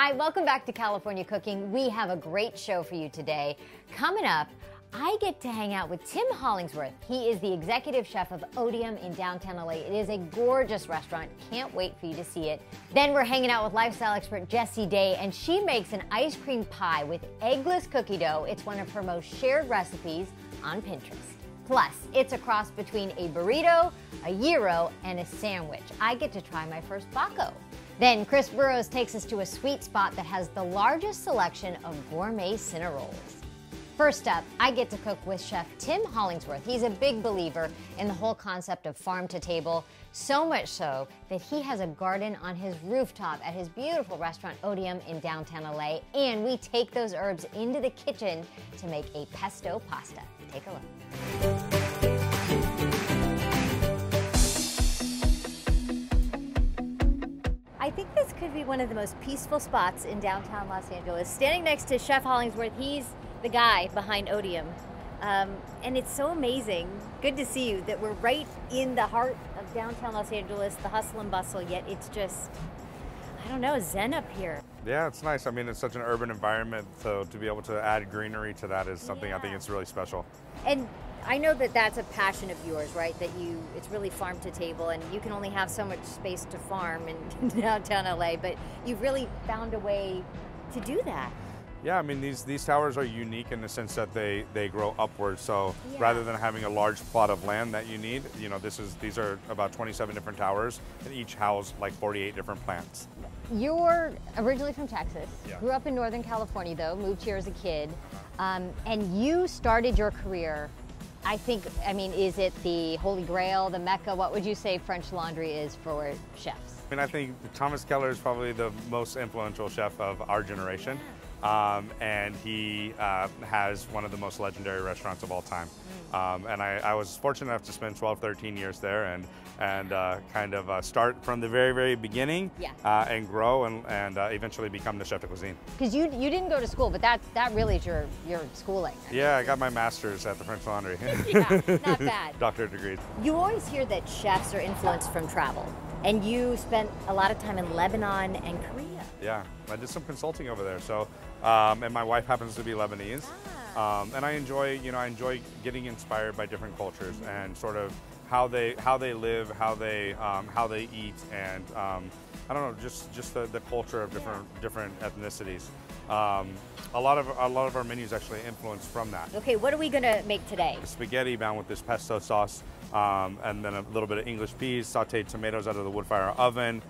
Hi, welcome back to California Cooking. We have a great show for you today. Coming up, I get to hang out with Tim Hollingsworth. He is the executive chef of Otium in downtown LA. It is a gorgeous restaurant. Can't wait for you to see it. Then we're hanging out with lifestyle expert Jessie Daye, and she makes an ice cream pie with eggless cookie dough. It's one of her most shared recipes on Pinterest. Plus, it's a cross between a burrito, a gyro, and a sandwich. I get to try my first Baco. Then Chris Burrous takes us to a sweet spot that has the largest selection of gourmet cinnarolls. First up, I get to cook with Chef Tim Hollingsworth. He's a big believer in the whole concept of farm to table, so much so that he has a garden on his rooftop at his beautiful restaurant Otium in downtown LA, and we take those herbs into the kitchen to make a pesto pasta. Take a look. I think this could be one of the most peaceful spots in downtown Los Angeles. Standing next to Chef Hollingsworth, he's the guy behind Otium. And it's so amazing, good to see you, that we're right in the heart of downtown Los Angeles, the hustle and bustle, yet it's just, I don't know, zen up here. Yeah, it's nice. I mean, it's such an urban environment, so to be able to add greenery to that is something I think it's really special. And I know that that's a passion of yours, right? That it's really farm to table, and you can only have so much space to farm in downtown LA, but you've really found a way to do that. Yeah, I mean, these towers are unique in the sense that they grow upwards. So rather than having a large plot of land that you need, you know, these are about 27 different towers, and each house like 48 different plants. You're originally from Texas, grew up in Northern California though, moved here as a kid, and you started your career, I mean, is it the Holy Grail, the Mecca? What would you say French Laundry is for chefs? I mean, I think Thomas Keller is probably the most influential chef of our generation. And he has one of the most legendary restaurants of all time. And I was fortunate enough to spend 12, 13 years there and kind of start from the very, very beginning and grow and eventually become the chef de cuisine. Because you didn't go to school, but that really is your schooling. Yeah, I got my master's at the French Laundry. Yeah, not bad. Doctorate degree. You always hear that chefs are influenced from travel. And you spent a lot of time in Lebanon and Korea. Yeah, I did some consulting over there. So, and my wife happens to be Lebanese, and I enjoy getting inspired by different cultures and sort of how they live, how they eat, and I don't know, just the culture of different ethnicities. A lot of our menus actually influence from that. Okay, what are we gonna make today? Spaghetti bound with this pesto sauce, and then a little bit of English peas, sauteed tomatoes out of the wood fire oven,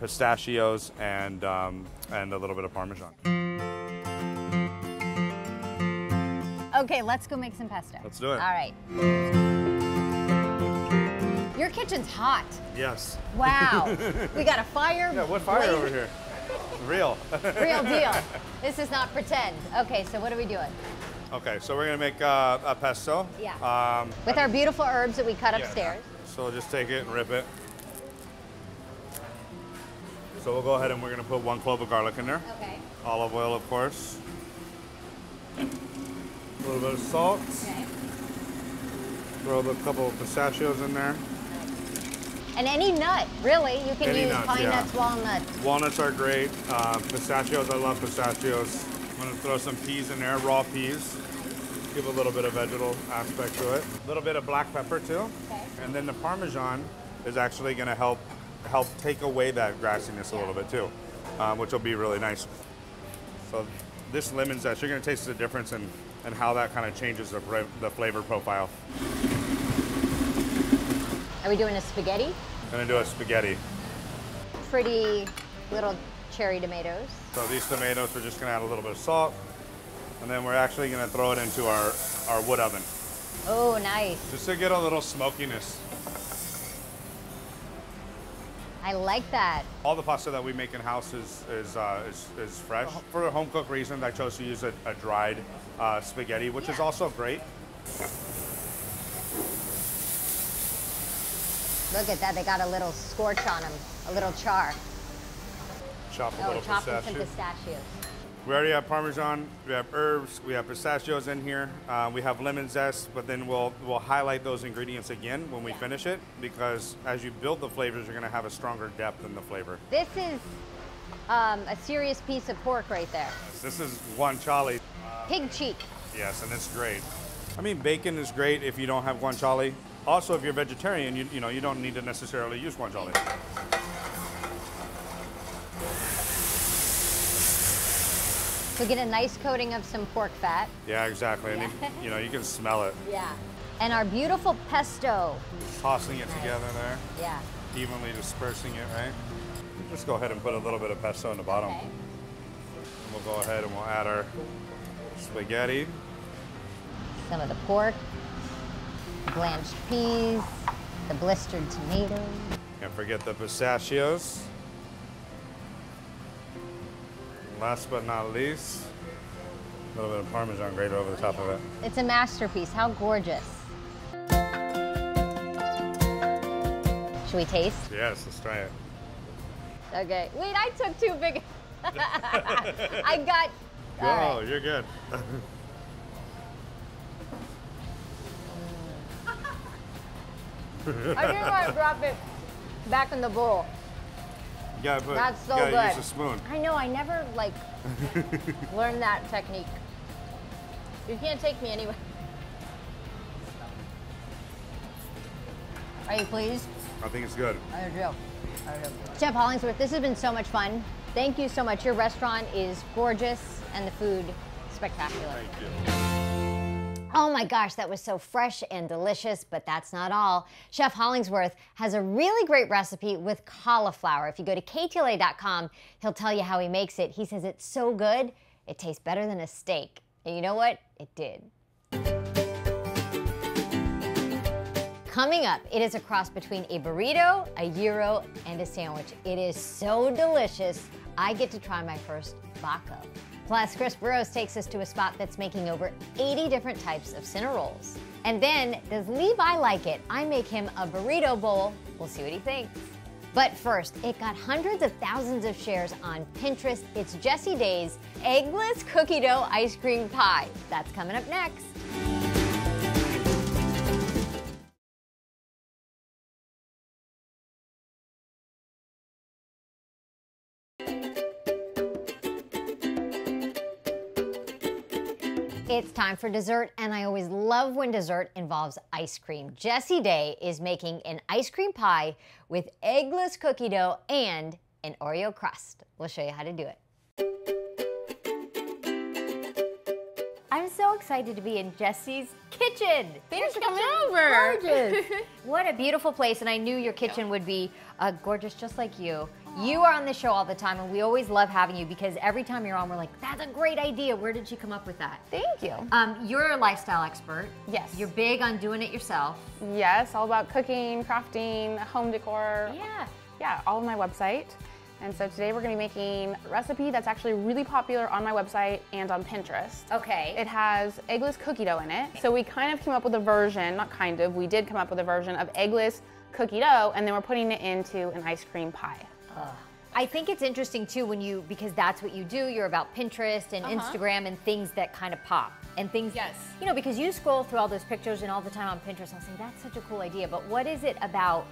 pistachios, and a little bit of Parmesan. Okay, let's go make some pesto. Let's do it. All right. Your kitchen's hot. Yes. Wow. We got a fire. Yeah, what fire over here? Real. Real deal. This is not pretend. Okay, so what are we doing? Okay, so we're gonna make a pesto. Yeah. With our beautiful herbs that we cut upstairs. So we'll just take it and rip it. So we'll go ahead and we're gonna put 1 clove of garlic in there. Okay. Olive oil, of course. A little bit of salt. Okay. Throw a couple of pistachios in there. And any nut, really. You can use nuts, pine nuts, walnuts. Walnuts are great. Pistachios, I love pistachios. I'm gonna throw some peas in there, raw peas. Give a little bit of vegetable aspect to it. A little bit of black pepper too. Okay. And then the Parmesan is actually gonna help take away that grassiness a little bit too, which will be really nice. So this lemon zest, you're gonna taste the difference in how that kind of changes the flavor profile. Are we doing a spaghetti? Gonna do a spaghetti. Pretty little cherry tomatoes. So these tomatoes, we're just gonna add a little bit of salt, and then we're actually gonna throw it into our wood oven. Oh, nice. Just to get a little smokiness. I like that. All the pasta that we make in-house is fresh. For home cook reasons, I chose to use a dried spaghetti, which is also great. Look at that, they got a little scorch on them, a little char. Chop a little chopping some pistachios. We already have Parmesan, we have herbs, we have pistachios in here, we have lemon zest, but then we'll highlight those ingredients again when we finish it, because as you build the flavors, you're gonna have a stronger depth in the flavor. This is a serious piece of pork right there. This is guanciale. Pig cheek. Yes, and it's great. I mean, bacon is great if you don't have guanciale. Also, if you're vegetarian, you know, you don't need to necessarily use guanciale. So get a nice coating of some pork fat. Yeah, exactly. Yeah. And you know, you can smell it. Yeah. And our beautiful pesto. Tossing it together there. Yeah. Evenly dispersing it, right? Just go ahead and put a little bit of pesto in the bottom. Okay. And we'll go ahead and we'll add our spaghetti. Some of the pork, blanched peas, the blistered tomatoes. Can't forget the pistachios. Last but not least, a little bit of Parmesan grated over the top of it. It's a masterpiece. How gorgeous. Should we taste? Yes, let's try it. Okay. Wait, I took too big. I got. Oh, all right. you're good. I didn't want to drop it back in the bowl. That's so you gotta good. use a spoon. I know. I never like learned that technique. You can't take me anywhere. Are you pleased? I think it's good. I do. Chef Hollingsworth, this has been so much fun. Thank you so much. Your restaurant is gorgeous and the food spectacular. Thank you. Oh my gosh, that was so fresh and delicious, but that's not all. Chef Hollingsworth has a really great recipe with cauliflower. If you go to ktla.com, he'll tell you how he makes it. He says it's so good, it tastes better than a steak. And you know what? It did. Coming up, it is a cross between a burrito, a gyro, and a sandwich. It is so delicious, I get to try my first Baco. Plus, Chris Burrous takes us to a spot that's making over 80 different types of cinnarolls. And then, does Levi like it? I make him a burrito bowl. We'll see what he thinks. But first, it got hundreds of thousands of shares on Pinterest. It's Jessie Daye's Eggless Cookie Dough Ice Cream Pie. That's coming up next. It's time for dessert, and I always love when dessert involves ice cream. Jessie Daye is making an ice cream pie with eggless cookie dough and an Oreo crust. We'll show you how to do it. I'm so excited to be in Jessie's kitchen. Thanks for coming over. Gorgeous. What a beautiful place, and I knew your kitchen would be gorgeous just like you. You are on the show all the time, and we always love having you because every time you're on, we're like, that's a great idea. Where did you come up with that? Thank you. You're a lifestyle expert. Yes. You're big on doing it yourself. Yes, all about cooking, crafting, home decor. Yeah. Yeah, all on my website. And so today we're gonna be making a recipe that's actually really popular on my website and on Pinterest. Okay. It has eggless cookie dough in it. So we kind of came up with a version, not kind of, we did come up with a version of eggless cookie dough, and then we're putting it into an ice cream pie. I think it's interesting too because that's what you do. You're about Pinterest and Instagram and things that kind of pop. And things, Yes. You know, because you scroll through all those pictures and all the time on Pinterest, I'll say, that's such a cool idea. But what is it about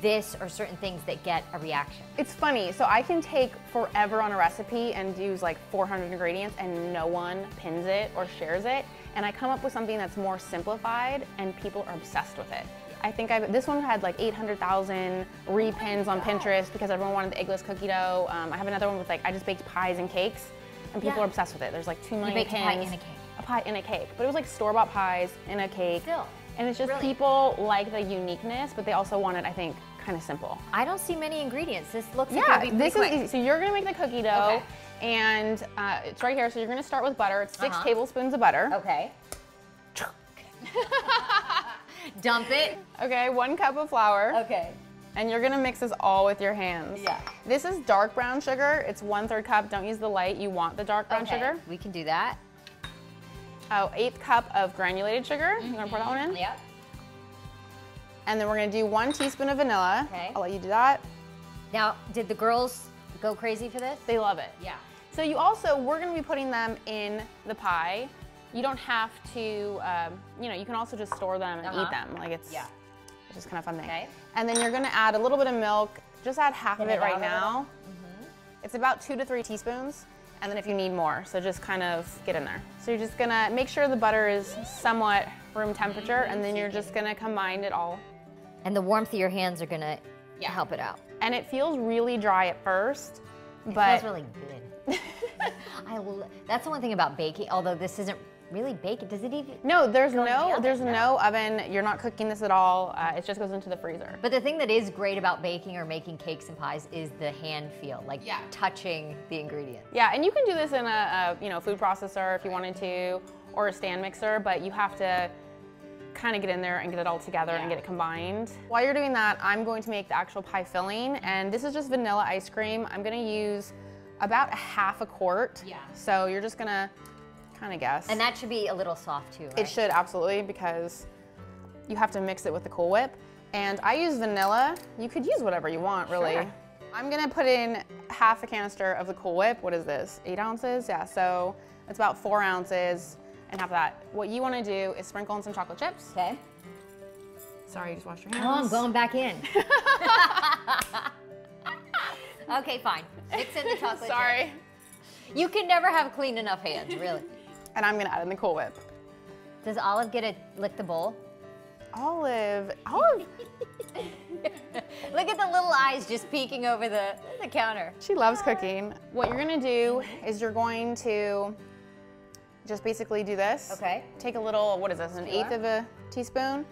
this or certain things that get a reaction? It's funny, so I can take forever on a recipe and use like 400 ingredients and no one pins it or shares it. And I come up with something that's more simplified and people are obsessed with it. I think this one had like 800,000 repins on Pinterest because everyone wanted the eggless cookie dough. I have another one with like, I just baked pies and cakes and people are obsessed with it. There's like 2 million baked pins. a pie in a cake. A pie in a cake. But it was like store-bought pies in a cake. Still. And it's just people like the uniqueness, but they also want it, I think, kind of simple. I don't see many ingredients. This looks like Yeah, it'll be this pretty is quick. easy. So you're gonna make the cookie dough, Okay. and it's right here. So you're gonna start with butter. It's 6 tablespoons of butter. Okay. Dump it. Okay, 1 cup of flour. Okay. And you're gonna mix this all with your hands. Yeah. This is dark brown sugar. It's 1/3 cup. Don't use the light. You want the dark brown sugar. We can do that. Oh, 1/8 cup of granulated sugar. You wanna pour that one in? Yep. And then we're gonna do 1 teaspoon of vanilla. Okay. I'll let you do that. Now, did the girls go crazy for this? They love it. Yeah. So we're gonna be putting them in the pie. You don't have to, you can also just store them and eat them. Like it's just kind of fun thing. Okay. And then you're gonna add a little bit of milk. Just add half of it right now. It's about 2 to 3 teaspoons, and then if you need more, so just kind of get in there. So you're just gonna make sure the butter is somewhat room temperature, and then you're just gonna combine it all. And the warmth of your hands are gonna help it out. And it feels really dry at first, It but feels really good. That's the one thing about baking, although this isn't really baked. Does it even? no, there's Go in the oven, there's no oven. You're not cooking this at all. It just goes into the freezer. But the thing that is great about baking or making cakes and pies is the hand feel, like Yeah. touching the ingredient. Yeah, and you can do this in a food processor if you wanted to, or a stand mixer, but you have to kind of get in there and get it all together and get it combined. While you're doing that, I'm going to make the actual pie filling, and this is just vanilla ice cream. I'm gonna use about 1/2 quart. Yeah. So you're just gonna kind of guess. And that should be a little soft too, right? It should, absolutely, because you have to mix it with the Cool Whip. And I use vanilla. You could use whatever you want, really. Sure. I'm gonna put in 1/2 canister of the Cool Whip. What is this, 8 ounces? Yeah, so it's about 4 ounces and half that. What you wanna do is sprinkle in some chocolate chips. Okay. Sorry, you just washed your Oh, I'm hands. going back in. Okay, fine. Mix in the chocolate chip. Sorry. You can never have clean enough hands, really. And I'm gonna add in the Cool Whip. Does Olive get to lick the bowl? Olive. Look at the little eyes just peeking over the counter. She loves cooking. What you're gonna do is you're going to just basically do this. Okay. Take a little, what is this, an Skewer. 1/8 of a teaspoon,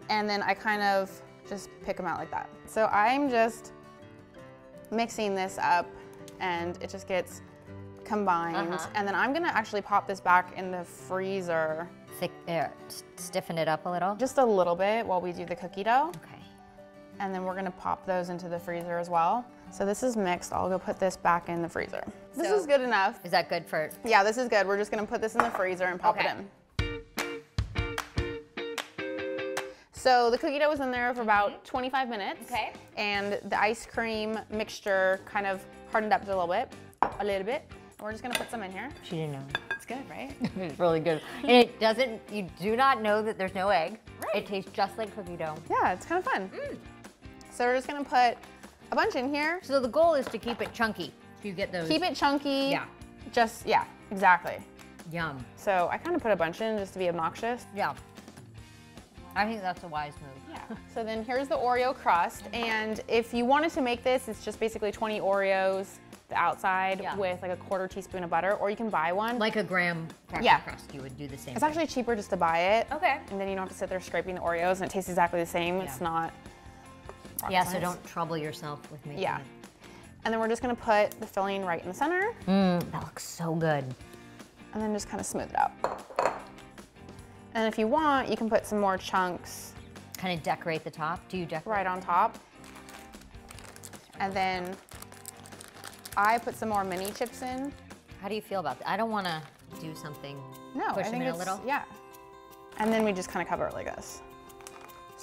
and then I kind of just pick them out like that. So I'm just mixing this up, and it just gets combined. And then I'm gonna actually pop this back in the freezer. Stiffen it up a little. Just a little bit while we do the cookie dough. Okay. And then we're gonna pop those into the freezer as well. So this is mixed. I'll go put this back in the freezer. This So- is good enough. Is that good for? Yeah, this is good. We're just gonna put this in the freezer and pop it Okay. in. So the cookie dough was in there for about 25 minutes. Okay. And the ice cream mixture kind of hardened up a little bit. And we're just gonna put some in here. She didn't know. It's good, right? It's really good. And it doesn't, you do not know that there's no egg. Right. It tastes just like cookie dough. Yeah, it's kind of fun. So we're just gonna put a bunch in here. So the goal is to keep it chunky. So you get those. Keep it chunky. Yeah. Just, yeah, exactly. Yum. So I kind of put a bunch in just to be obnoxious. Yeah. I think that's a wise move. Yeah. So then here's the Oreo crust, and if you wanted to make this, it's just basically 20 Oreos, the outside with like a 1/4 teaspoon of butter, or you can buy one. Like a graham cracker Yeah. crust, you would do the same. It's actually cheaper just to buy it. Okay. And then you don't have to sit there scraping the Oreos, and it tastes exactly the same. Yeah. It's not rocket Yeah, so science. don't trouble yourself with making Yeah. it. And then we're just gonna put the filling right in the center, That looks so good. and then just kind of smooth it out. And if you want, you can put some more chunks Kind of decorate the top. Do you decorate? right on top. And then I put some more mini chips in. How do you feel about that? I don't want to do something. No, I pushing think it a it's, little. yeah. And then we just kind of cover it like this.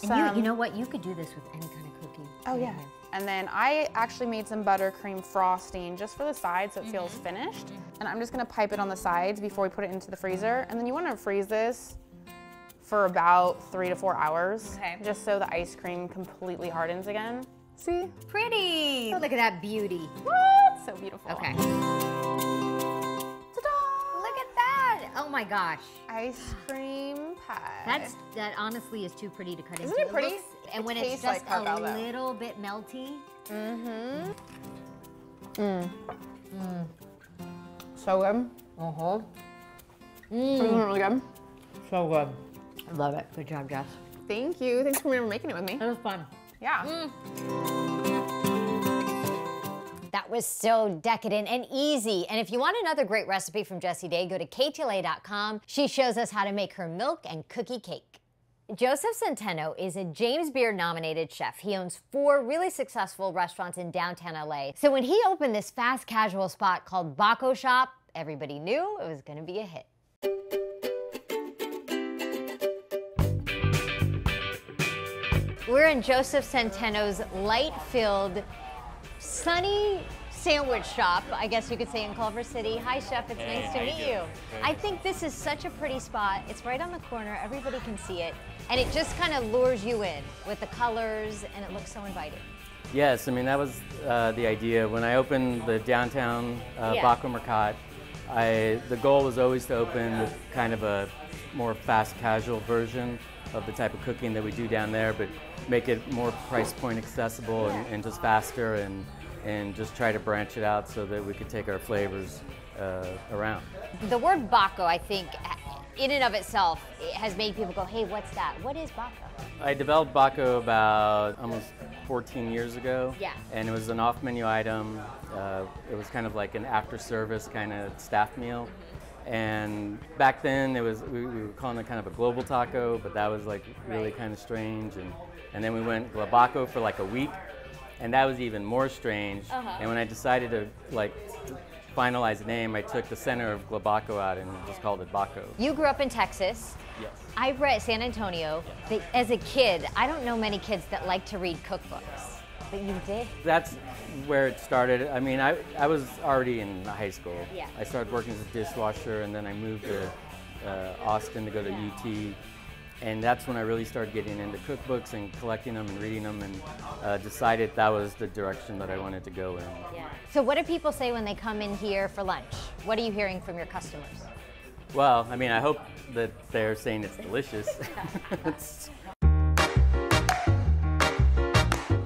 And you know what? You could do this with any kind of cookie. Oh yeah. And then I actually made some buttercream frosting just for the sides so it feels finished. And I'm just gonna pipe it on the sides before we put it into the freezer. And then you wanna freeze this for about 3 to 4 hours. Okay. Just so the ice cream completely hardens again. See? Pretty. Look at that beauty. What? So beautiful. Okay. Ta-da! Look at that. Oh my gosh. Ice cream pie. That honestly is too pretty to cut into. Isn't it pretty? And It when it's tastes just like cacao, a though. little bit melty. So good. Really good. So good. I love it. Good job, Jess. Thank you. Thanks for making it with me. It was fun. Yeah. That was so decadent and easy. And if you want another great recipe from Jessie Daye, go to KTLA.com. She shows us how to make her milk and cookie cake. Joseph Centeno is a James Beard nominated chef. He owns 4 really successful restaurants in downtown LA. So when he opened this fast casual spot called Baco Shop, everybody knew it was gonna be a hit. We're in Joseph Centeno's light-filled, sunny sandwich shop, I guess you could say, in Culver City. Hi, Chef. It's nice to meet you. I think this is such a pretty spot. It's right on the corner. Everybody can see it. And it just kind of lures you in with the colors, and it looks so inviting. Yes, I mean, that was the idea. When I opened the downtown Baco Mercat, the goal was always to open with kind of a more fast casual version of the type of cooking that we do down there, but make it more price point accessible and just faster, and just try to branch it out so that we could take our flavors around. The word Baco, I think, in and of itself, it has made people go, hey, what's that? What is Baco? I developed Baco about almost 14 years ago. Yeah. And it was an off-menu item. It was kind of like an after-service kind of staff meal. And back then, we were calling it kind of a global taco, but that was like really kind of strange. And then we went Baco for like a week, and that was even more strange. And when I decided to finalize the name, I took the center of Glabaco out and just called it Baco. You grew up in Texas. Yes. I read San Antonio. Yes. As a kid, I don't know many kids that like to read cookbooks, but you did? That's where it started. I mean, I was already in high school. Yeah. I started working as a dishwasher, and then I moved to Austin to go to UT. And that's when I really started getting into cookbooks and collecting them and reading them, and decided that was the direction that I wanted to go in. Yeah. So what do people say when they come in here for lunch? What are you hearing from your customers? Well, I mean, I hope that they're saying it's delicious.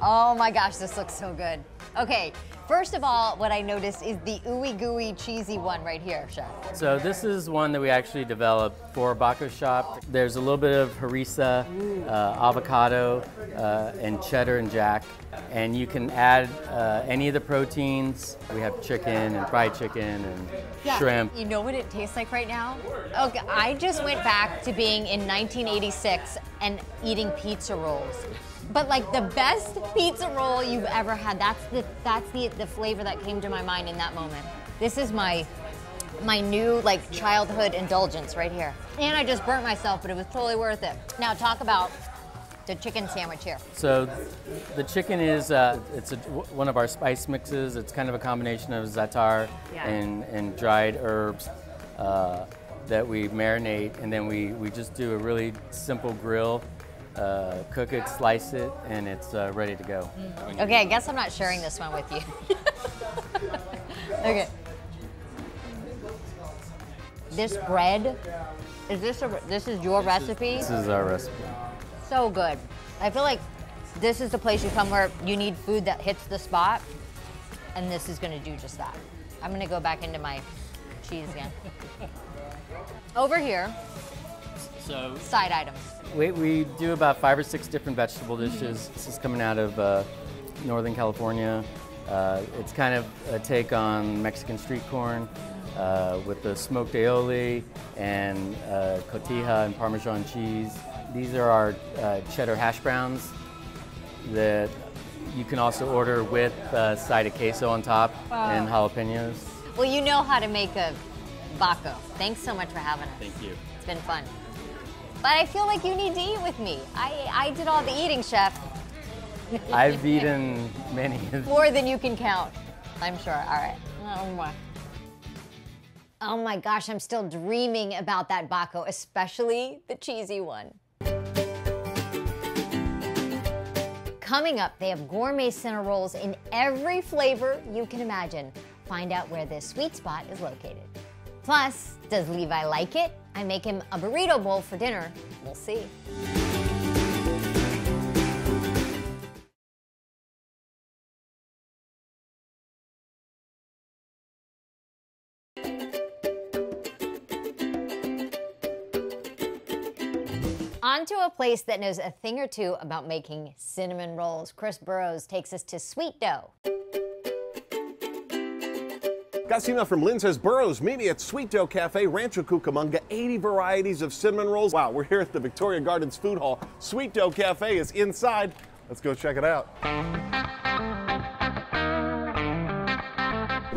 Oh my gosh, this looks so good. Okay, first of all, what I noticed is the ooey gooey cheesy one right here, Chef. So this is one that we actually developed for Baco Shop. There's a little bit of harissa, avocado, and cheddar and jack. And you can add any of the proteins. We have chicken and fried chicken and shrimp. You know what it tastes like right now? Okay, I just went back to being in 1986 and eating pizza rolls. But like the best pizza roll you've ever had. That's the flavor that came to my mind in that moment. This is my new like childhood indulgence right here. And I just burnt myself, but it was totally worth it. Now talk about the chicken sandwich here. So the chicken is one of our spice mixes. It's kind of a combination of za'atar and dried herbs that we marinate, and then we just do a really simple grill. Cook it, slice it, and it's ready to go. Okay, I guess I'm not sharing this one with you. Okay. This bread, this is your recipe? This is our recipe. So good. I feel like this is the place you come where you need food that hits the spot, and this is gonna do just that. I'm gonna go back into my cheese again. Over here, so side items. We do about 5 or 6 different vegetable dishes. This is coming out of Northern California. It's kind of a take on Mexican street corn with the smoked aioli and cotija and Parmesan cheese. These are our cheddar hash browns that you can also order with a side of queso on top and jalapenos. Well, you know how to make a Baco. Thanks so much for having us. Thank you. It's been fun. But I feel like you need to eat with me. I did all the eating, Chef. I've eaten many. More than you can count, I'm sure. All right. Oh my gosh, I'm still dreaming about that Baco, especially the cheesy one. Coming up, they have gourmet center rolls in every flavor you can imagine. Find out where this sweet spot is located. Plus, does Levi like it? I make him a burrito bowl for dinner. We'll see. On to a place that knows a thing or two about making cinnamon rolls. Chris Burrous takes us to Sweet Dough. Got some email from Lynn, says, Burrous, meet me at Sweet Dough Cafe, Rancho Cucamonga, 80 varieties of cinnamon rolls. Wow, we're here at the Victoria Gardens Food Hall. Sweet Dough Cafe is inside. Let's go check it out.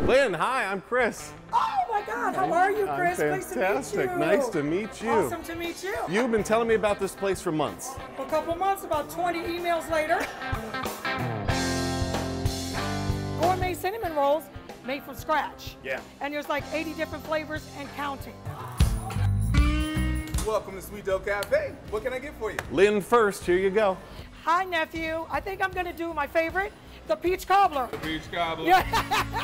Lynn, hi, I'm Chris. Oh my God, how are you, Chris? Fantastic. Nice to meet you. Nice to meet you. Awesome to meet you. You've been telling me about this place for months. A couple months, about 20 emails later. Gourmet cinnamon rolls made from scratch. Yeah. And there's like 80 different flavors and counting. Welcome to Sweet Dough Cafe. What can I get for you? Lynn first, here you go. Hi, nephew. I think I'm gonna do my favorite. The peach cobbler. The peach cobbler. Yeah.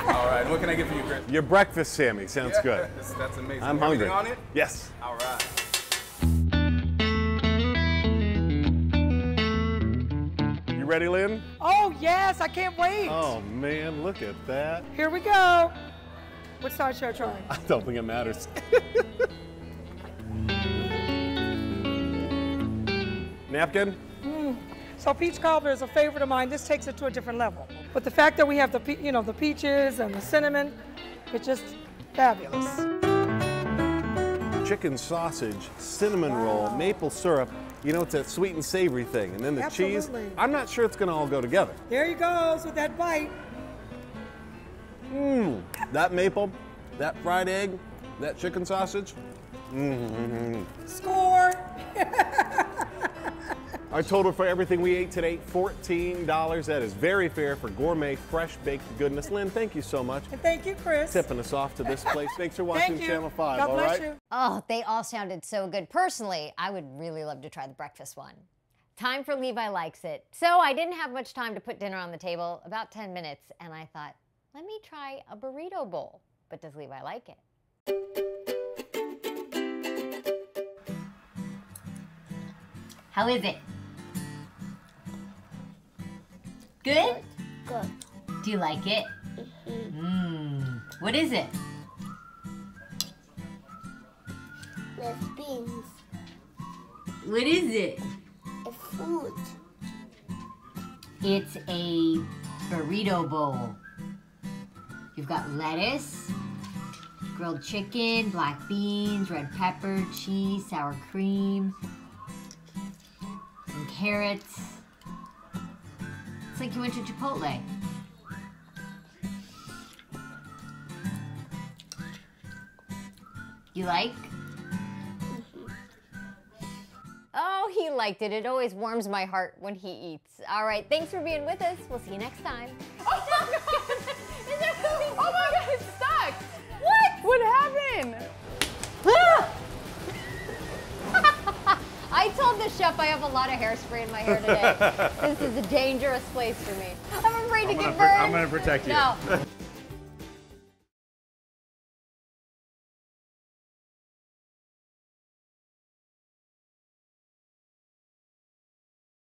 All right, what can I get for you, Chris? Your breakfast, Sammy. Sounds good. That's amazing. I'm hungry. Everything on it? Yes. All right. You ready, Lynn? Oh, yes, I can't wait. Oh, man, look at that. Here we go. Which side should I try? I don't think it matters. Napkin? So peach cobbler is a favorite of mine. This takes it to a different level. But the fact that we have the peaches and the cinnamon, it's just fabulous. Chicken sausage, cinnamon roll, maple syrup. You know, it's that sweet and savory thing. And then the Absolutely. cheese. I'm not sure it's gonna all go together. There he goes with that bite. That maple, that fried egg, that chicken sausage. Score. Our total for everything we ate today, $14. That is very fair for gourmet, fresh baked goodness. Lynn, thank you so much. And thank you, Chris. Tipping us off to this place. Thanks for watching Thank you. Channel 5. God all bless right? you. Oh, they all sounded so good. Personally, I would really love to try the breakfast one. Time for Levi Likes It. So I didn't have much time to put dinner on the table, about 10 minutes, and I thought, let me try a burrito bowl. But does Levi like it? How is it? Good? Good. Do you like it? What is it? With beans. What is it? A fruit. It's a burrito bowl. You've got lettuce, grilled chicken, black beans, red pepper, cheese, sour cream, and carrots. It's like you went to Chipotle. You like? Oh, he liked it. It always warms my heart when he eats. All right, thanks for being with us. We'll see you next time. Oh my God! Is there food? Oh my God, it's stuck! What? What happened? I told the chef I have a lot of hairspray in my hair today. This is a dangerous place for me. I'm afraid to get burned. I'm gonna protect you. No.